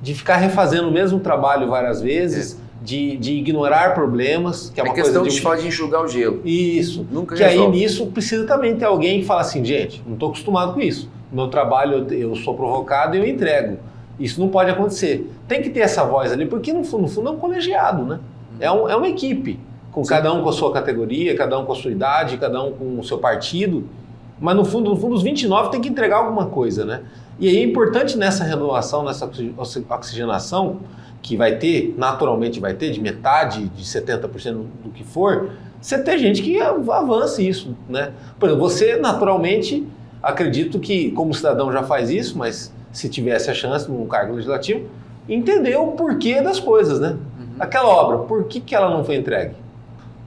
De ficar refazendo o mesmo trabalho várias vezes, de ignorar problemas, que é uma questão coisa de enxugar o gelo. Isso. Nunca que resolve. Aí nisso precisa também ter alguém que fala assim, gente, não estou acostumado com isso. No meu trabalho eu sou provocado e eu entrego. Isso não pode acontecer. Tem que ter essa voz ali, porque no fundo é um colegiado, né? É uma equipe, com cada um com a sua categoria, cada um com a sua idade, cada um com o seu partido. Mas no fundo os 29 tem que entregar alguma coisa, né? E aí é importante nessa renovação, nessa oxigenação, que naturalmente vai ter, de metade, de 70% do que for, você ter gente que avance isso, né? Por exemplo, você naturalmente, acredito que como cidadão já faz isso, mas se tivesse a chance num cargo legislativo, entender o porquê das coisas, né? Aquela obra, por que ela não foi entregue?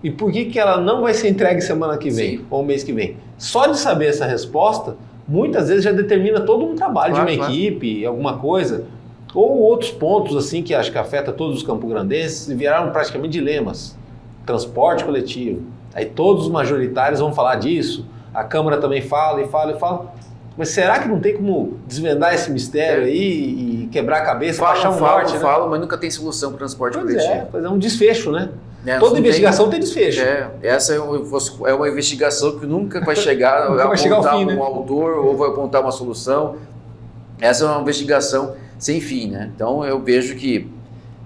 E por que ela não vai ser entregue semana que vem, ou mês que vem? Só de saber essa resposta, muitas vezes já determina todo um trabalho de uma equipe, alguma coisa, ou outros pontos assim que acho que afeta todos os campograndenses e viraram praticamente dilemas. Transporte coletivo, aí todos os majoritários vão falar disso, a Câmara também fala. Mas será que não tem como desvendar esse mistério aí e quebrar a cabeça, achar um norte, né? Falo, mas nunca tem solução para o transporte coletivo. Pois é um desfecho, né? Toda investigação tem desfecho. Essa é uma investigação que nunca vai chegar a apontar um autor ou vai apontar uma solução. Essa é uma investigação sem fim, né? Então eu vejo que,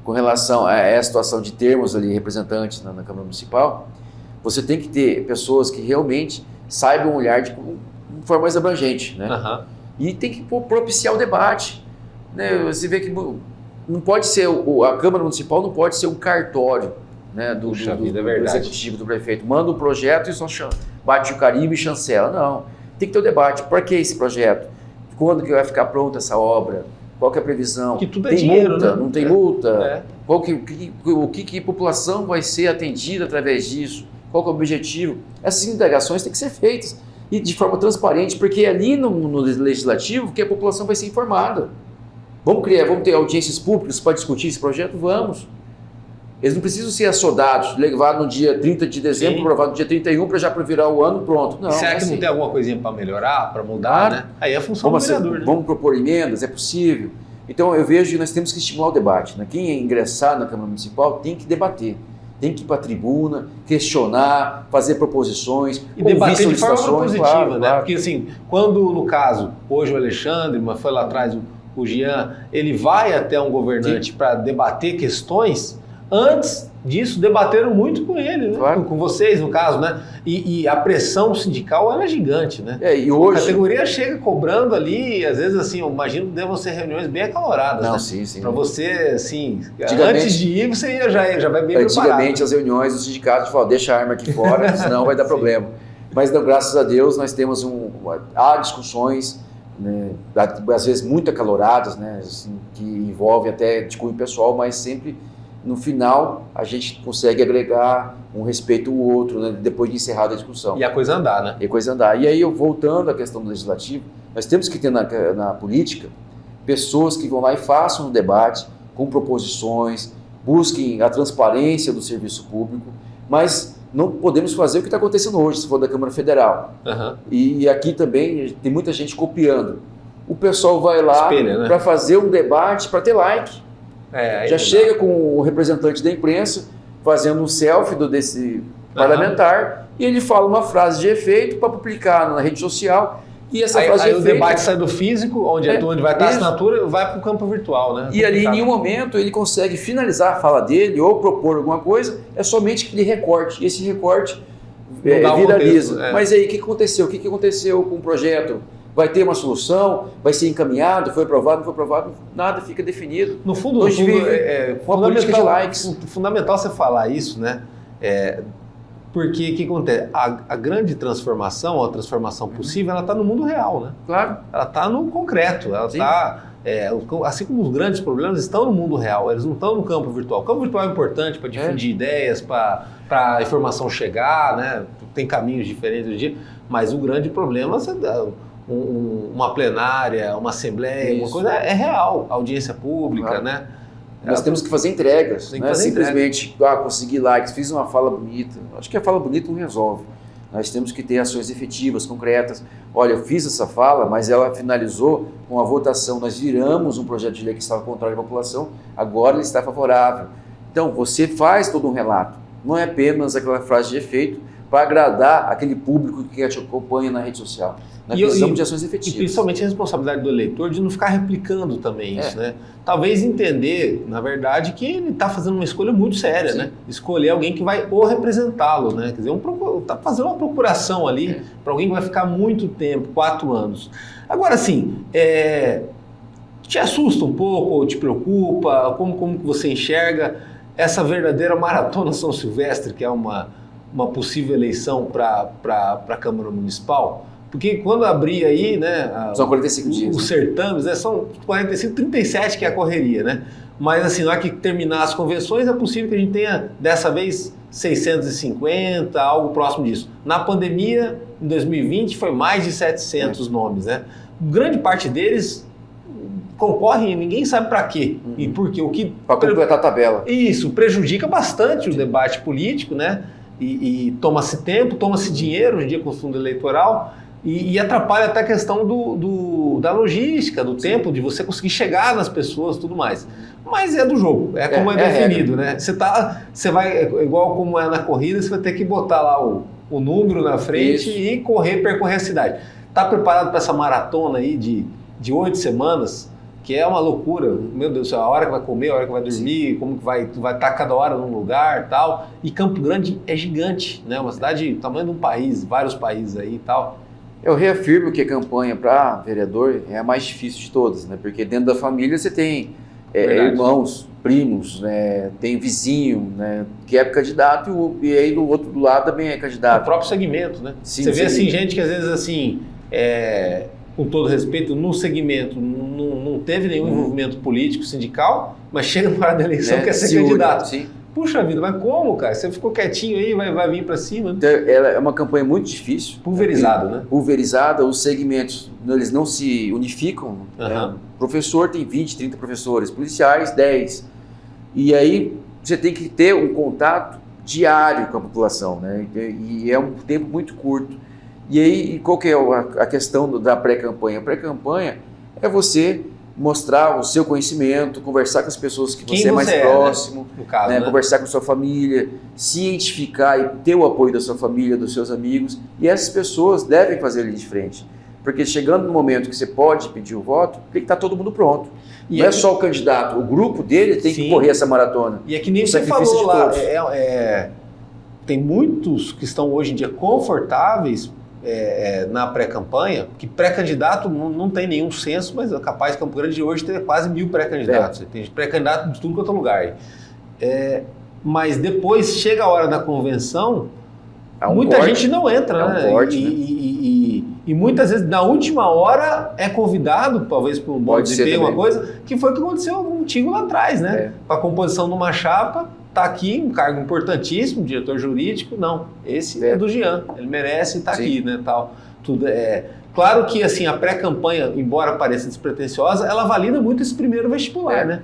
com relação a essa situação de termos ali representantes na Câmara Municipal, você tem que ter pessoas que realmente saibam olhar de forma mais abrangente, né? E tem que propiciar o debate, né? Você vê que não pode ser a Câmara Municipal não pode ser um cartório, né, do executivo, do prefeito. Manda um projeto e só bate o carimbo e chancela. Não. Tem que ter o debate. Por que esse projeto? Quando que vai ficar pronta essa obra? Qual que é a previsão? Que tudo é tem dinheiro, multa, né? não tem multa? É. O que a população vai ser atendida através disso? Qual que é o objetivo? Essas indagações têm que ser feitas e de forma transparente, porque é ali no legislativo que a população vai ser informada. Vamos ter audiências públicas para discutir esse projeto? Vamos. Eles não precisam ser assodados, levar no dia 30 de dezembro, aprovado no dia 31 para já virar o ano, pronto. Não, será que assim. não tem alguma coisinha para melhorar, para mudar, né? Aí é a função do vereador, né? Vamos propor emendas, é possível. Então eu vejo que nós temos que estimular o debate, né? Quem ingressar na Câmara Municipal tem que debater, tem que ir para a tribuna, questionar, fazer proposições, e debater de forma solicitações, positiva, né? claro. Porque assim, quando no caso, hoje o Alexandre, mas foi lá atrás o Jean, ele vai até um governante para debater questões, antes disso debateram muito com ele, né? Claro. Com vocês no caso, né? E a pressão sindical ela é gigante, né? E hoje... A categoria chega cobrando ali, às vezes assim, eu imagino que devam ser reuniões bem acaloradas, Não, né? sim. Para você, assim, antes de ir, você já vai bem preparado. Antigamente as reuniões dos sindicatos falavam, deixa a arma aqui fora, senão vai dar problema. Mas não, graças a Deus nós temos há discussões, né, às vezes muito acaloradas, né, assim, que envolvem até de cunho pessoal, mas sempre no final a gente consegue agregar um respeito ao outro, né, depois de encerrada a discussão. E a coisa andar, né? E a coisa andar. E aí, voltando à questão do legislativo, nós temos que ter na política pessoas que vão lá e façam um debate com proposições, busquem a transparência do serviço público, mas não podemos fazer o que está acontecendo hoje, se for da Câmara Federal. Uhum. E aqui também tem muita gente copiando. O pessoal vai lá né? para fazer um debate, para ter like. Já chega com o representante da imprensa fazendo um selfie desse parlamentar e ele fala uma frase de efeito para publicar na rede social. E essa frase de efeito, o debate sai do físico, onde vai estar a assinatura, vai para o campo virtual, né? E ali em nenhum momento ele consegue finalizar a fala dele ou propor alguma coisa, é somente aquele recorte. E esse recorte viraliza. Mas aí o que aconteceu? O que aconteceu com o projeto? Vai ter uma solução? Vai ser encaminhado? Foi aprovado? Não foi aprovado? Nada fica definido. No fundo, uma política de likes. Fundamental você falar isso, né? Porque o que acontece? A grande transformação, a transformação possível, ela está no mundo real, né? Claro. Ela está no concreto, ela está... assim como os grandes problemas estão no mundo real, eles não estão no campo virtual. O campo virtual é importante para difundir ideias, para a informação chegar, né? Tem caminhos diferentes hoje em dia, mas o grande problema uma plenária, uma assembleia, uma coisa é real, audiência pública, né? Nós temos que fazer entregas, não é simplesmente conseguir likes, fiz uma fala bonita. Acho que a fala bonita não resolve. Nós temos que ter ações efetivas, concretas. Olha, eu fiz essa fala, mas ela finalizou com a votação. Nós viramos um projeto de lei que estava contrário à população, agora ele está favorável. Então, você faz todo um relato. Não é apenas aquela frase de efeito para agradar aquele público que te acompanha na rede social. Nós precisamos de ações efetivas. E principalmente a responsabilidade do eleitor de não ficar replicando também isso, né? Talvez entender, na verdade, que ele está fazendo uma escolha muito séria, né? Escolher alguém que vai o representá-lo, né? Quer dizer, está fazendo uma procuração ali para alguém que vai ficar muito tempo, 4 anos. Agora, assim, te assusta um pouco, ou te preocupa? Como que você enxerga essa verdadeira maratona São Silvestre, que é uma possível eleição para a Câmara Municipal? Porque quando abrir aí, né, são 45 dias. Os certames, né, são 45, 37 que é a correria, né? Mas assim, na hora que terminar as convenções, é possível que a gente tenha, dessa vez, 650, algo próximo disso. Na pandemia, em 2020, foi mais de 700 nomes, né? Grande parte deles concorrem, ninguém sabe para quê e por quê. Para completar a tabela. Isso, prejudica bastante o debate político, né? E toma-se tempo, toma-se dinheiro hoje em dia com o fundo eleitoral e atrapalha até a questão da logística, do tempo, de você conseguir chegar nas pessoas e tudo mais. Mas é do jogo, como é definido, né? Você vai, igual como é na corrida, você vai ter que botar lá o número na frente e percorrer a cidade. Está preparado para essa maratona aí de 8 semanas? Que é uma loucura, meu Deus do céu, a hora que vai comer, a hora que vai dormir, como que vai estar cada hora num lugar e tal. E Campo Grande é gigante, né? Uma cidade do tamanho de um país, vários países aí e tal. Eu reafirmo que a campanha para vereador é a mais difícil de todas, né? Porque dentro da família você tem irmãos, primos, né? Tem vizinho, né? Que é candidato e aí do outro lado também é candidato. O próprio segmento, né? Sim, você vê assim, gente que às vezes assim, com todo respeito, no segmento não não teve nenhum envolvimento político, sindical, mas chega na hora da eleição quer ser candidato. Sim. Puxa vida, mas como, cara? Você ficou quietinho aí, vai vir para cima? Então, ela é uma campanha muito difícil. Pulverizado, né? Pulverizada, os segmentos, eles não se unificam. Né? Professor tem 20, 30 professores, policiais 10. E aí você tem que ter um contato diário com a população, né? E é um tempo muito curto. E aí, qual que é a questão da pré-campanha? A pré-campanha é você mostrar o seu conhecimento, conversar com as pessoas que você é mais próximo, no caso, né? Conversar com a sua família, se identificar e ter o apoio da sua família, dos seus amigos. E essas pessoas devem fazer ali de frente. Porque chegando no momento que você pode pedir o voto, tem que estar todo mundo pronto. E não é só o candidato, o grupo dele tem que correr essa maratona. E é que nem você falou lá, tem muitos que estão hoje em dia confortáveis na pré-campanha, que pré-candidato não tem nenhum censo, mas é capaz de Campo Grande de hoje ter quase 1000 pré-candidatos. Você tem pré-candidato de tudo quanto é lugar. Mas depois chega a hora da convenção, muita gente não entra, né? E muitas vezes, na última hora, é convidado, talvez por um bom desempenho, uma coisa, que foi o que aconteceu contigo lá atrás, né? Para a composição de uma chapa, tá aqui um cargo importantíssimo, diretor jurídico, não, esse é do Jean, ele merece estar aqui, né, tal. Tudo claro que, assim, a pré-campanha, embora pareça despretensiosa, ela valida muito esse primeiro vestibular, né?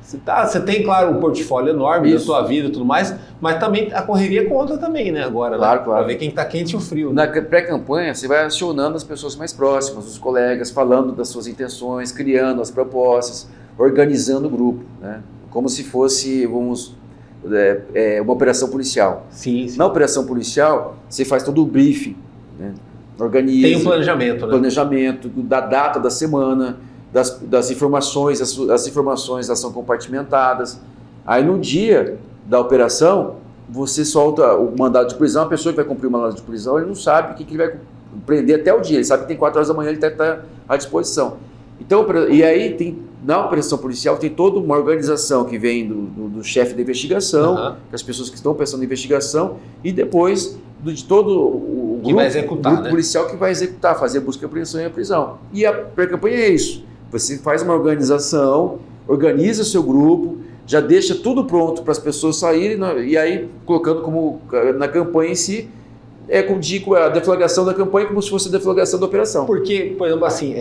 Você tem, claro, um portfólio enorme da sua vida e tudo mais, mas também a correria conta também, né, agora, claro, né? Claro. Para ver quem está quente e o frio. Na pré-campanha, você vai acionando as pessoas mais próximas, os colegas, falando das suas intenções, criando as propostas, organizando o grupo, né? Como se fosse, uma operação policial. Sim. Na operação policial, você faz todo o briefing, né? Organiza. Tem um planejamento, né? Planejamento da data da semana, das informações, as informações são compartimentadas. Aí no dia da operação, você solta o mandado de prisão, a pessoa que vai cumprir o mandado de prisão, ele não sabe o que ele vai prender até o dia, ele sabe que tem 4 horas da manhã, ele está à disposição. Então, e aí na operação policial tem toda uma organização que vem do chefe da investigação, das pessoas que estão pensando em investigação, e depois de todo o grupo policial que vai executar, fazer a busca, a apreensão e a prisão. E a pré-campanha é isso. Você faz uma organização, organiza o seu grupo, já deixa tudo pronto para as pessoas saírem, e aí colocando como na campanha em si, como digo, a deflagração da campanha como se fosse a deflagração da operação. Porque, por exemplo, assim,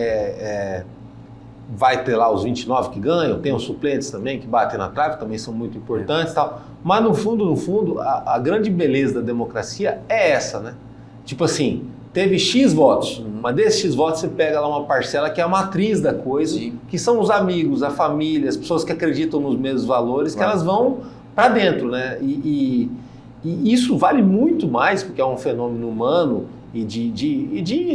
vai ter lá os 29 que ganham, tem os suplentes também que batem na trave, também são muito importantes e tal. Mas no fundo, a grande beleza da democracia é essa, né? Tipo assim, teve X votos, mas desses X votos você pega lá uma parcela que é a matriz da coisa, que são os amigos, a família, as pessoas que acreditam nos mesmos valores, que elas vão para dentro, né? E isso vale muito mais, porque é um fenômeno humano e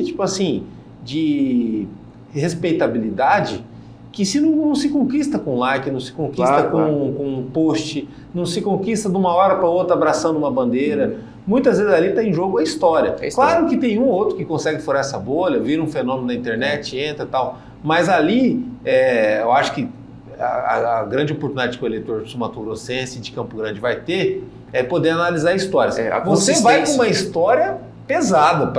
tipo assim, de respeitabilidade, que se não se conquista com like, não se conquista com um post, não se conquista de uma hora para outra abraçando uma bandeira. Muitas vezes ali está em jogo a história. Claro que tem um ou outro que consegue furar essa bolha, vira um fenômeno na internet, entra e tal, mas ali eu acho que a grande oportunidade que o eleitor sul-mato-grossense de Campo Grande vai ter é poder analisar histórias. Você vai com uma história pesada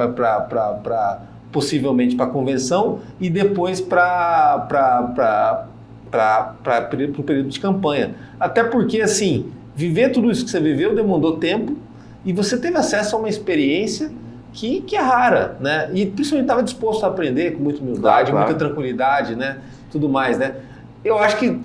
possivelmente para a convenção e depois para o período de campanha. Até porque, assim, viver tudo isso que você viveu demandou tempo e você teve acesso a uma experiência que é rara, né? E principalmente estava disposto a aprender com muita humildade, muita tranquilidade, né? Tudo mais, né? Eu acho que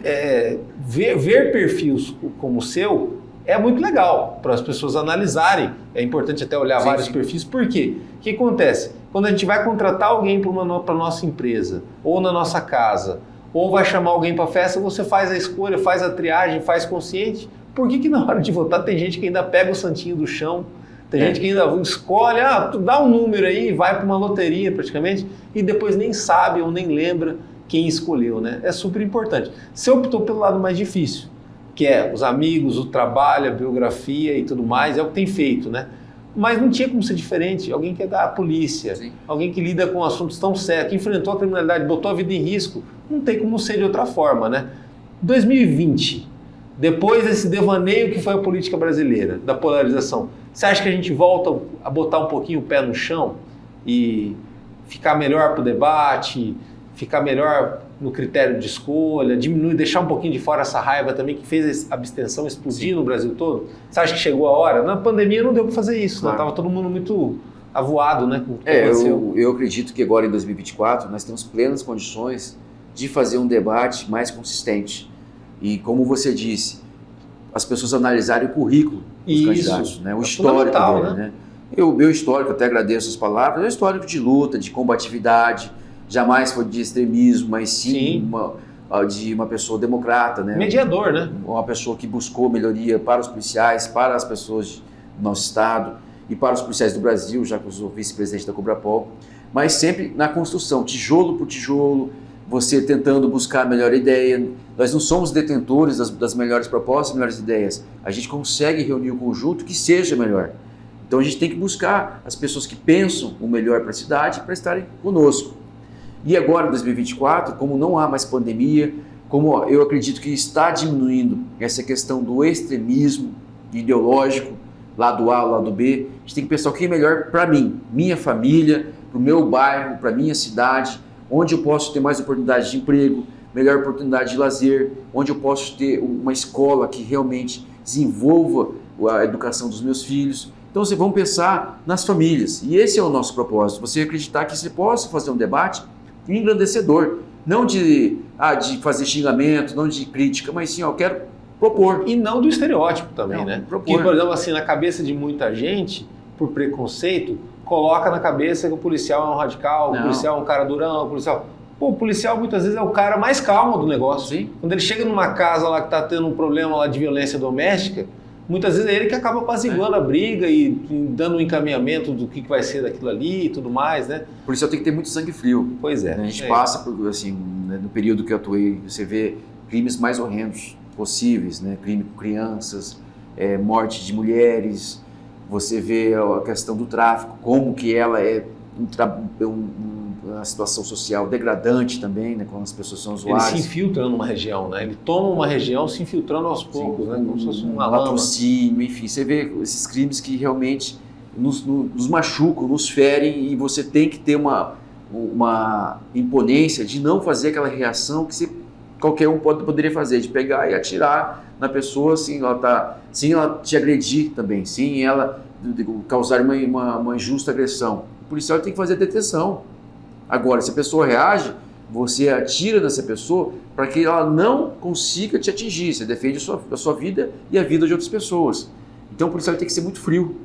ver perfis como o seu é muito legal para as pessoas analisarem. É importante até olhar vários perfis. Por quê? O que acontece? Quando a gente vai contratar alguém para a nossa empresa, ou na nossa casa, ou vai chamar alguém para a festa, você faz a escolha, faz a triagem, faz consciente. Por que na hora de votar tem gente que ainda pega o santinho do chão, tem gente que ainda escolhe, tu dá um número aí, vai para uma loteria praticamente, e depois nem sabe ou nem lembra quem escolheu, né? É super importante. Você optou pelo lado mais difícil, que é os amigos, o trabalho, a biografia e tudo mais, é o que tem feito, né? Mas não tinha como ser diferente. Alguém que é da polícia, alguém que lida com assuntos tão sérios, que enfrentou a criminalidade, botou a vida em risco, não tem como ser de outra forma, né? 2020, depois desse devaneio que foi a política brasileira, da polarização, você acha que a gente volta a botar um pouquinho o pé no chão e ficar melhor para o debate, ficar melhor no critério de escolha, diminuir, deixar um pouquinho de fora essa raiva também que fez a abstenção explodir no Brasil todo? Você acha que chegou a hora? Na pandemia não deu para fazer isso, claro. Tava todo mundo muito avoado, né? Com o que aconteceu. Eu acredito que agora em 2024 nós temos plenas condições de fazer um debate mais consistente. E como você disse, as pessoas analisarem o currículo dos candidatos, né? O histórico dele, né? O meu histórico, até agradeço as palavras, é um histórico de luta, de combatividade, jamais foi de extremismo, mas sim. De uma pessoa democrata, né? Mediador, né? Uma pessoa que buscou melhoria para os policiais, para as pessoas do nosso estado e para os policiais do Brasil, já que eu sou vice-presidente da Cobrapol, mas sempre na construção, tijolo por tijolo, você tentando buscar a melhor ideia. Nós não somos detentores das melhores propostas, melhores ideias. A gente consegue reunir um conjunto que seja melhor. Então a gente tem que buscar as pessoas que pensam o melhor para a cidade para estarem conosco. E agora, em 2024, como não há mais pandemia, como eu acredito que está diminuindo essa questão do extremismo ideológico, lado A, lado B, a gente tem que pensar o que é melhor para mim, minha família, para o meu bairro, para a minha cidade, onde eu posso ter mais oportunidade de emprego, melhor oportunidade de lazer, onde eu posso ter uma escola que realmente desenvolva a educação dos meus filhos. Então, vocês vão pensar nas famílias. E esse é o nosso propósito, você acreditar que você possa fazer um debate engrandecedor, não de fazer xingamento, não de crítica, mas sim, eu quero propor. E não do estereótipo também, não, né? Propor. Porque, por exemplo, assim, na cabeça de muita gente, por preconceito, coloca na cabeça que o policial é um radical, o policial é um cara durão, o policial... Pô, o policial muitas vezes é o cara mais calmo do negócio. Sim. Quando ele chega numa casa lá que tá tendo um problema lá de violência doméstica, muitas vezes é ele que acaba apaziguando a briga e dando um encaminhamento do que vai ser daquilo ali e tudo mais, né? Por isso eu tenho que ter muito sangue frio. Pois é. A gente passa por, assim, né, no período que eu atuei, você vê crimes mais horrendos possíveis, né? Crime com crianças, morte de mulheres, você vê a questão do tráfico, como que ela é uma situação social degradante também, né, quando as pessoas são usuárias. Ele se infiltra numa região, né? Ele toma uma região se infiltrando aos poucos, né? Como se fosse uma lama. Latrocínio, enfim, você vê esses crimes que realmente nos machucam, nos ferem, e você tem que ter uma imponência de não fazer aquela reação que qualquer um poderia fazer, de pegar e atirar na pessoa sem ela te agredir também, sem ela causar uma injusta agressão. O policial tem que fazer a detenção. Agora, se a pessoa reage, você atira nessa pessoa para que ela não consiga te atingir. Você defende a sua vida e a vida de outras pessoas. Então, o policial tem que ser muito frio.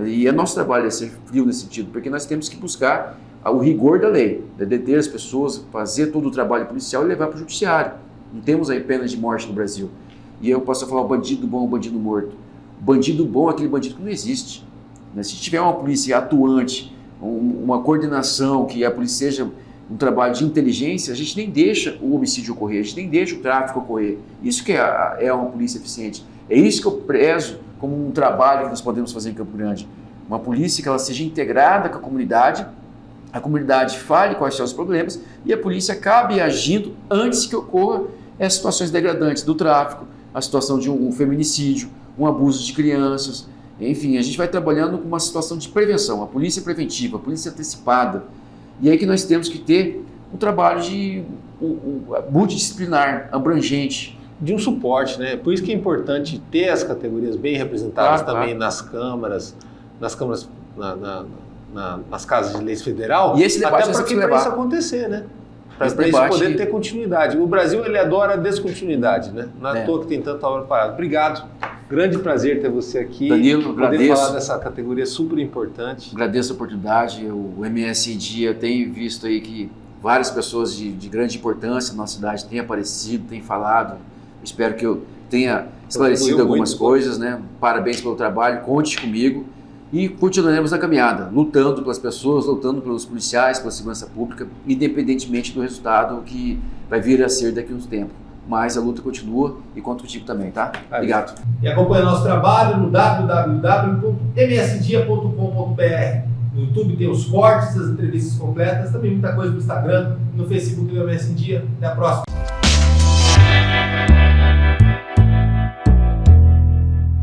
E é nosso trabalho é ser frio nesse sentido, porque nós temos que buscar o rigor da lei, de deter as pessoas, fazer todo o trabalho policial e levar para o judiciário. Não temos aí pena de morte no Brasil. E eu posso falar o bandido bom, o bandido morto. O bandido bom é aquele bandido que não existe. Se tiver uma polícia atuante, uma coordenação, que a polícia seja um trabalho de inteligência, a gente nem deixa o homicídio ocorrer, a gente nem deixa o tráfico ocorrer. Isso que é uma polícia eficiente. É isso que eu prezo como um trabalho que nós podemos fazer em Campo Grande. Uma polícia que ela seja integrada com a comunidade fale quais são os problemas e a polícia acabe agindo antes que ocorra as situações degradantes do tráfico, a situação de um feminicídio, um abuso de crianças. Enfim, a gente vai trabalhando com uma situação de prevenção, a polícia preventiva, a polícia antecipada. E aí que nós temos que ter um trabalho multidisciplinar, abrangente. De um suporte, né? Por isso que é importante ter as categorias bem representadas também nas câmaras, nas casas de leis federal, e esse debate até para isso acontecer, né? Para isso poder ter continuidade. O Brasil, ele adora a descontinuidade, né? Não é à toa que tem tanta obra parada. Obrigado. Grande prazer ter você aqui. Danilo, agradeço. Falar dessa categoria super importante. Agradeço a oportunidade. O MS em Dia tem visto aí que várias pessoas de grande importância na nossa cidade têm aparecido, têm falado. Espero que eu tenha esclarecido algumas coisas, né? Parabéns pelo trabalho, conte comigo. E continuaremos na caminhada, lutando pelas pessoas, lutando pelos policiais, pela segurança pública, independentemente do resultado que vai vir a ser daqui a uns tempos. Mas a luta continua e conto contigo também, tá? Obrigado. E acompanhe nosso trabalho no www.msdia.com.br. No YouTube tem os cortes, as entrevistas completas, também muita coisa no Instagram, no Facebook do MS Dia. Até a próxima.